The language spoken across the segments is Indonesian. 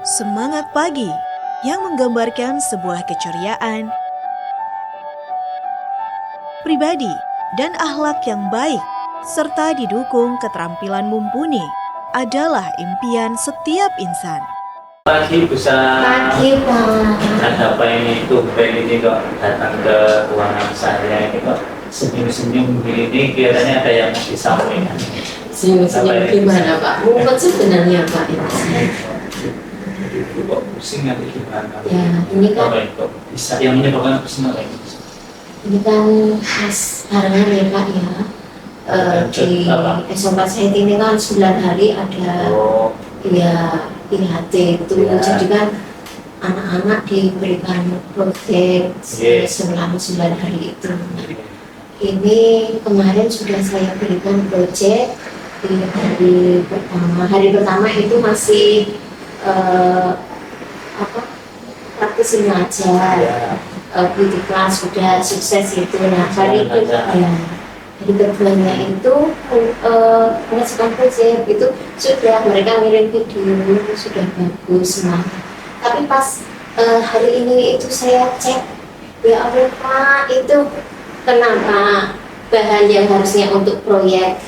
Semangat Pagi yang menggambarkan sebuah keceriaan, pribadi, dan akhlak yang baik, serta didukung keterampilan mumpuni, adalah impian setiap insan. Pagi besar. Pagi Pak. Ada apa ini tumben ini kok datang ke ruangan saya ini kok senyum-senyum begini, kelihatannya ada yang disampaikan. Senyum-senyum gimana Pak? Mumpet sebenarnya Pak ini. Kok pusing atau gimana? Ya ini kan. Apa itu? Bisa yang menyebabkan pusing apa ini? Ini kan khas barengan ya Pak ya. Di S4 saya ini kan 9 hari ada ya IHT itu Ya. Jadi kan anak-anak diberikan proyek selama 9 hari itu. Ini kemarin sudah saya berikan proyek di hari pertama. Hari pertama itu masih praktis mengajar, beauty class sudah sukses itu. Nah hari keduanya itu mengajukan proyek itu sudah mereka ngirim video sudah bagus. Nah tapi pas hari ini itu saya cek, ya Allah Pak, itu kenapa bahan yang harusnya untuk proyek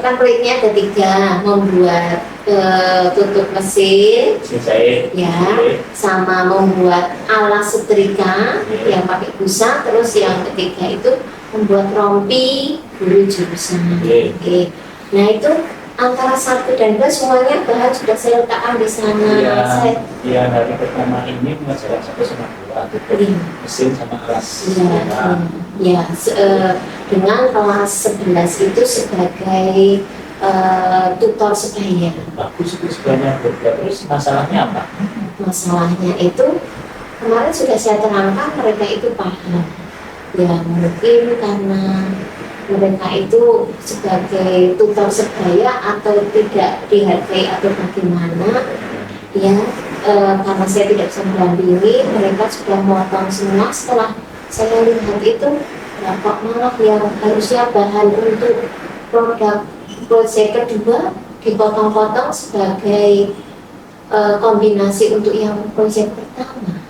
kan proyeknya ada 3, membuat tutup mesin ya, sama membuat alas setrika yang pakai busa, terus yang ketiga itu membuat rompi guru jurusan. Nah itu antara 1 dan 2 semuanya bahan sudah saya letakkan di sana. Iya, hari pertama ini mengajarkan 1 sama 2 mesin sama alas. Dengan kelas 11 itu sebagai tutor sebaya. Bagus itu sebenarnya. Terus masalahnya apa? Masalahnya itu kemarin sudah saya terangkan, mereka itu paham. Ya mungkin karena mereka itu sebagai tutor sebaya atau tidak dihargai atau bagaimana ya, karena saya tidak bisa mendampingi, mereka sudah memotong semua. Setelah saya lihat itu ya kok malah yang harusnya bahan untuk produk proyek kedua dipotong-potong sebagai kombinasi untuk yang proyek pertama.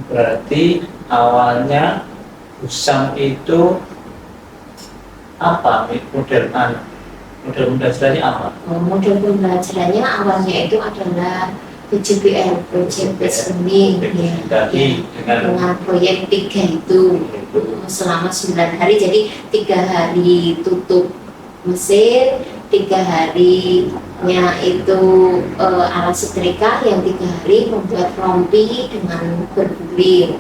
Berarti awalnya Usam itu apa model pembelajarannya apa? Model pembelajarannya awalnya itu adalah PJBL, Project Based Learning ya, dengan proyek 3 itu selama 9 hari. Jadi 3 hari tutup mesin, 3 harinya itu alat setrika, yang 3 hari membuat rompi dengan bergulir.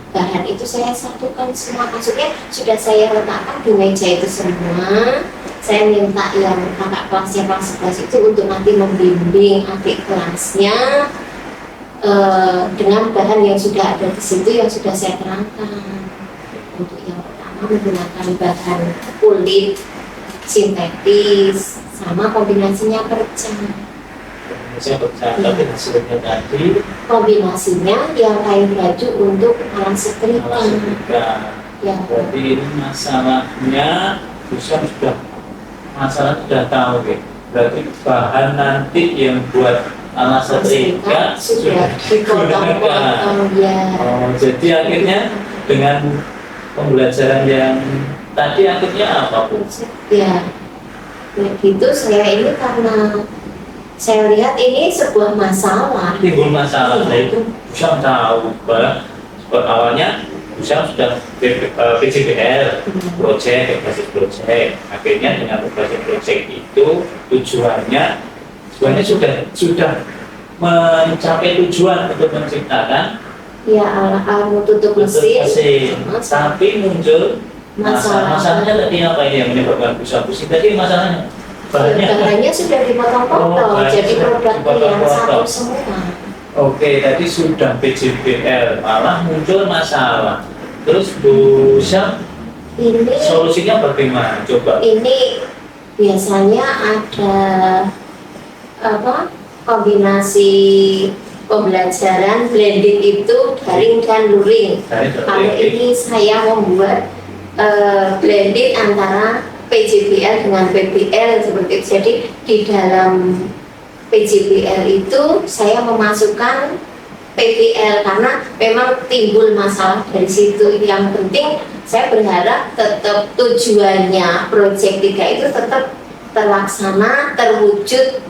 Bahan itu saya satukan semua, maksudnya sudah saya letakkan di meja itu semua. Saya minta yang kakak kelasnya kelas 11 itu untuk nanti membimbing adik kelasnya dengan bahan yang sudah ada di situ, yang sudah saya terangkan. Untuk yang pertama menggunakan bahan kulit sintetis sama kombinasinya perca. Tapi hasilnya tadi kombinasinya yang kain baju untuk alas setrika. Ya. Berarti ini masalahnya Usam sudah tahu ya. Berarti bahan nanti yang buat alas setrika sudah digunakan. Ya. Jadi akhirnya dengan pembelajaran yang tadi akhirnya apa Bu? Ya, begitu. Saya ini karena saya lihat ini sebuah masalah. Timbul masalah, nah itu Usam tahu bahwa awalnya Usam sudah PJBL, project, basis project. Akhirnya dengan basis project itu tujuannya sudah mencapai tujuan untuk menciptakan Ya, alat tutup mesin. Tapi muncul masalahnya tadi apa ini yang menyebabkan pusing tadi masalahnya? Bahannya sudah dipotong-potong, jadi produknya yang satu semua. Oke, tadi sudah PJBL, malah muncul masalah. Terus Bu Syam, ini solusinya bagaimana? Coba. Ini biasanya ada kombinasi pembelajaran blended itu daring dan luring. Kalau ini saya membuat blended antara PJBL dengan PBL seperti itu. Jadi di dalam PJBL itu saya memasukkan PBL karena memang timbul masalah dari situ. Yang penting saya berharap tetap tujuannya Project 3 itu tetap terlaksana, terwujud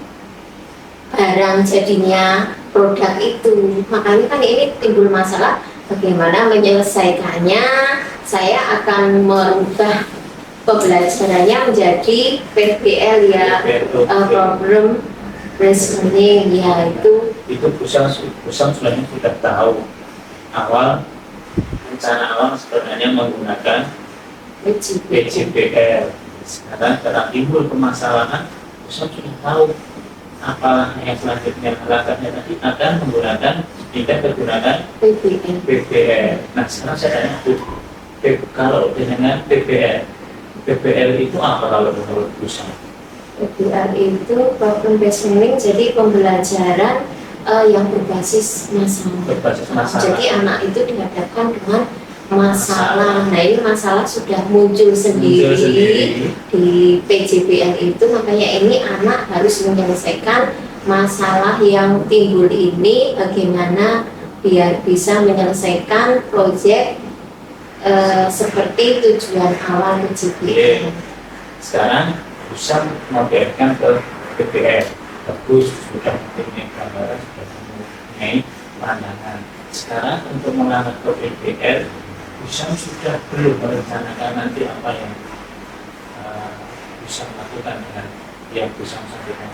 barang jadinya produk itu. Makanya kan ini timbul masalah bagaimana menyelesaikannya. Saya akan merubah pembelajarannya menjadi PBL ya, problem reasoning ya itu Pusang sebenarnya sudah tahu rencana awal sebenarnya menggunakan PJBL. Sekarang karena timbul permasalahan, Pusang sudah tahu apa yang selanjutnya langkahnya tadi akan menggunakan PBL. Nah sekarang saya tanya kalau dengan PBL itu apa kalau menurut Pusang? PBL itu problem based learning, jadi pembelajaran yang berbasis masalah. Jadi anak itu dihadapkan dengan masalah. Nah ini masalah sudah muncul sendiri di PJBL itu, makanya ini anak harus menyelesaikan masalah yang timbul ini, bagaimana biar bisa menyelesaikan proyek seperti tujuan awal PJBL. Sekarang Pusang membiarkan ke PBL, bagus, sudah mempunyai gambaran, sudah mempunyai pandangan. Sekarang untuk melangkah ke PBL, Pusang sudah belum merencanakan nanti apa yang Pusang lakukan dengan yang Pusang sampaikan.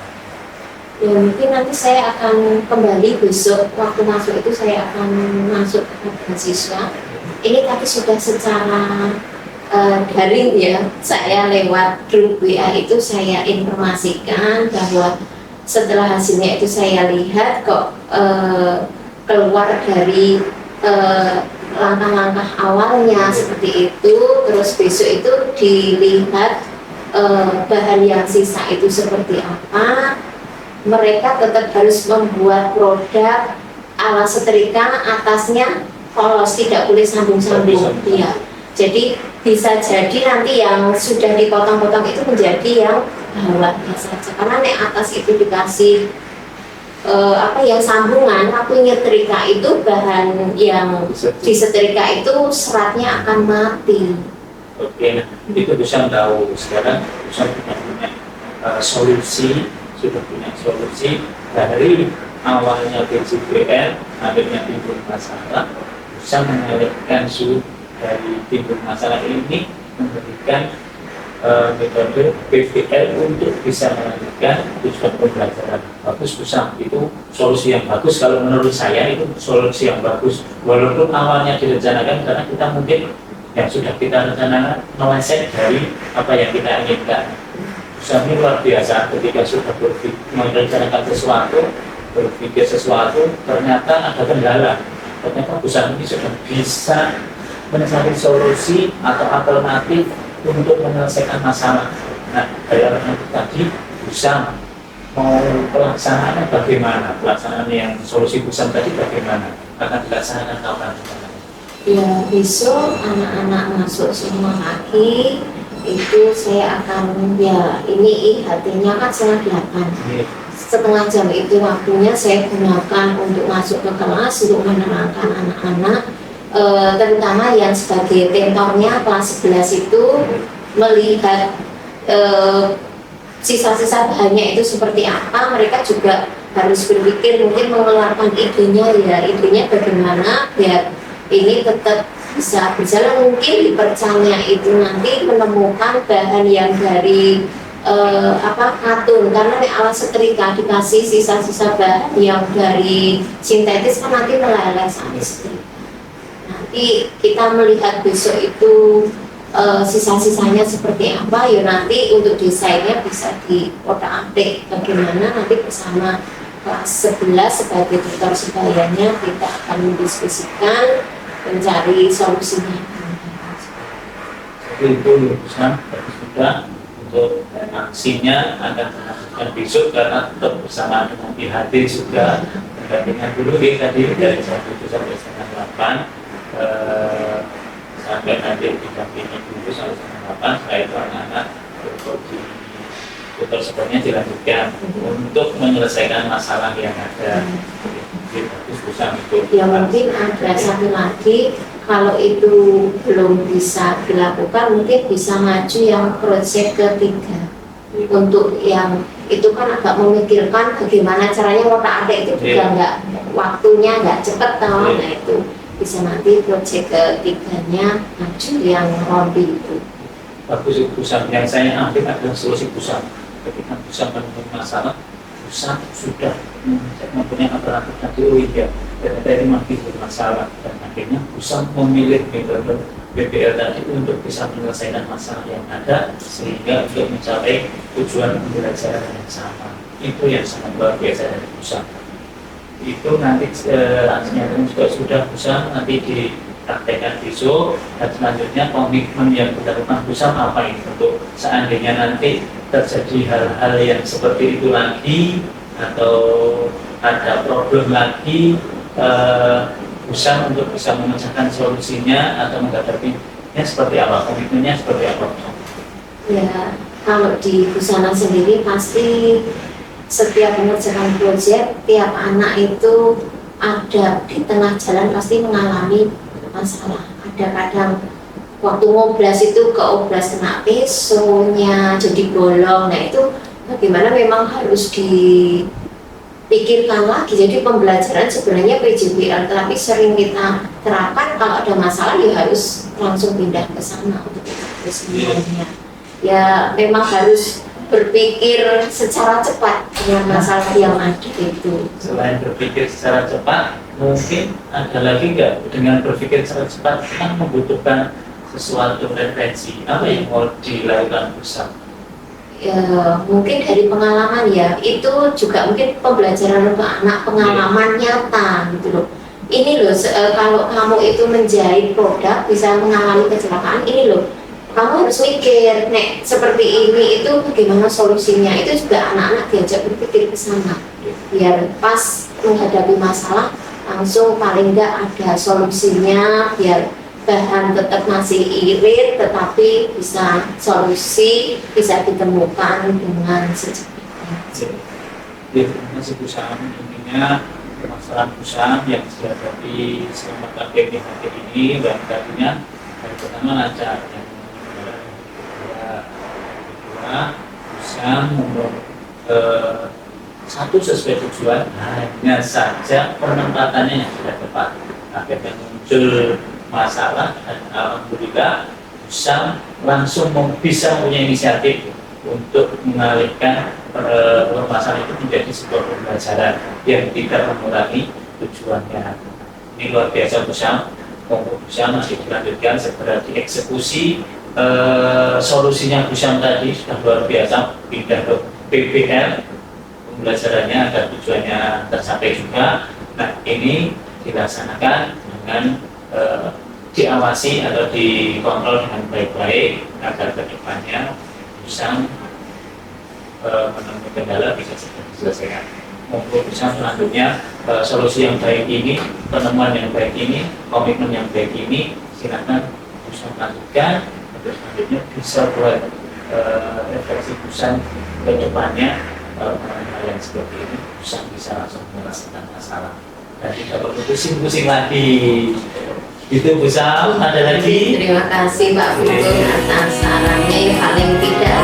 Ya mungkin nanti saya akan kembali besok waktu masuk itu saya akan masuk ke mahasiswa. Ini tadi sudah secara daring ya, saya lewat grup WA itu saya informasikan bahwa setelah hasilnya itu saya lihat kok keluar dari langkah-langkah awalnya seperti itu, terus besok itu dilihat bahan yang sisa itu seperti apa. Mereka tetap harus membuat produk ala setrika, atasnya polos, tidak boleh sambung-sambung ya. Jadi bisa jadi nanti yang sudah dipotong-potong itu menjadi yang bawahnya saja, karena nek atas itu dikasih yang sambungan, aku nyetrika itu bahan yang disetrika itu seratnya akan mati. Oke, nah itu bisa tahu sekarang bisa punya solusi, sudah punya solusi dari awalnya PJBL, akhirnya timbul masalah, bisa mengalihkan suhu dari timbul masalah ini memberikan metode PBL untuk bisa melanjutkan tujuan pembelajaran. Bagus, Pusang, itu solusi yang bagus. Kalau menurut saya itu solusi yang bagus, walaupun awalnya direncanakan karena kita mungkin yang sudah kita rencanakan meleset dari apa yang kita inginkan. Pusang ini luar biasa ketika sudah merencanakan sesuatu, berpikir sesuatu, ternyata ada kendala. Ternyata Pusang ini sudah bisa mencari solusi atau alternatif untuk menyelesaikan masalah. Nah, kayak itu tadi Pusang mau pelaksanaannya bagaimana? Pelaksanaan yang solusi Pusang tadi bagaimana? Akan dilaksanakan kapan? Ya besok anak-anak masuk semua lagi, itu saya akan ini IHT-nya kan setengah 8. Setengah jam itu waktunya saya gunakan untuk masuk ke kelas untuk menerangkan anak-anak. Terutama yang sebagai tentornya kelas 11 itu melihat sisa-sisa bahannya itu seperti apa, mereka juga harus berpikir mungkin mengeluarkan idenya bagaimana biar ini tetap bisa berjalan. Mungkin dipercaya itu nanti menemukan bahan yang dari katun, karena di alat setrika dikasih sisa-sisa bahan yang dari sintetis kan nanti meleleh saat setrika. Nanti kita melihat besok itu sisa-sisanya seperti apa, ya nanti untuk desainnya bisa diotak-atik bagaimana nanti bersama kelas 11 sebagai tutor sebayanya kita akan mendiskusikan mencari solusinya. Jadi itu Pusang sudah untuk aksinya akan dilakukan besok karena tetap bersama dengan IHT sudah mendampingan dulu tadi dari 1 sampai setengah 8. Sampai nanti didampingi dulu sampai setengah 8, setelah itu anak-anak berkoordinasi tutor sebenarnya dilanjutkan untuk menyelesaikan masalah yang ada. Jadi bagus Busam itu. Ya mungkin ada satu lagi, kalau itu belum bisa dilakukan mungkin bisa maju yang proyek ketiga. Untuk yang itu kan agak memikirkan bagaimana caranya otak adik itu juga nggak waktunya nggak cepat tahu. Nah itu bisa nanti proyek ketiganya maju yang Robi itu. Bagus itu Busam. Yang saya ambil adalah solusi Busam. Ketika Busam menemukan masalah, Busam sudah mempunyai aparatur tadi, oh iya, ternyata ini masih bermasalah, dan akhirnya Busam memilih metode BPL tadi untuk bisa menyelesaikan masalah yang ada sehingga untuk mencapai tujuan pembelajaran yang sama. Itu yang sangat luar biasa dari Busam. Itu nanti hasilnya juga sudah Busam nanti dipraktekkan besok, dan selanjutnya komitmen yang dilakukan Busam apa ini untuk seandainya nanti terjadi hal-hal yang seperti itu lagi atau ada problem lagi, Busam untuk bisa memecahkan solusinya atau menghadapinya seperti apa, komitmennya seperti apa? Ya, kalau di Busana sendiri pasti setiap mengerjakan proyek, tiap anak itu ada di tengah jalan pasti mengalami masalah. Ada kadang waktu ngobras itu keobras kena pesonya jadi bolong. Nah itu bagaimana memang harus dipikirkan lagi. Jadi pembelajaran sebenarnya PJBL, tapi sering kita terapkan kalau ada masalah ya harus langsung pindah ke sana untuk semuanya. Ya memang harus berpikir secara cepat dengan masalah yang ada itu. Selain berpikir secara cepat, mungkin ada lagi nggak dengan berpikir secara cepat kan membutuhkan sesuatu referensi apa yang mau dilakukan Busam? Ya, mungkin dari pengalaman ya, itu juga mungkin pembelajaran untuk anak, pengalaman nyata gitu loh. Ini loh, kalau kamu itu menjahit produk bisa mengalami kecelakaan, ini loh kamu harus mikir, nek seperti ini itu bagaimana solusinya. Itu juga anak-anak diajak berpikir ke sana biar pas menghadapi masalah langsung paling enggak ada solusinya, biar bahan tetap masih irit tetapi bisa solusi bisa ditemukan dengan secepatnya. Jadi masih Busam, intinya permasalahan Busam yang dihadapi selama KPP hari ini dan tadinya hari pertama lancar, yang kedua Busam satu sesuai tujuan, hanya saja penempatannya yang tidak tepat. Akhirnya muncul masalah dan alhamdulillah Busam langsung bisa punya inisiatif untuk mengalihkan permasalahan itu menjadi sebuah pembelajaran yang tidak mengurangi tujuannya. Ini luar biasa Busam. Busam masih dilanjutkan segera dieksekusi. Solusinya Busam tadi sudah luar biasa, pindah ke PBL, pembelajarannya agar tujuannya tercapai juga. Nah ini dilaksanakan dengan diawasi atau dikontrol dengan baik-baik agar kedepannya Busam menemui kendala bisa segera diselesaikan. Untuk Busam selanjutnya solusi yang baik ini, penemuan yang baik ini, komitmen yang baik ini, silakan Busam lanjutkan. Terus selanjutnya bisa buat refleksi Busam kedepannya hal yang seperti ini Busam bisa langsung menyelesaikan masalah dan tidak perlu pusing-pusing lagi. Itu Busam, ada lagi? Terima kasih Pak Putu atas sarannya, yang paling tidak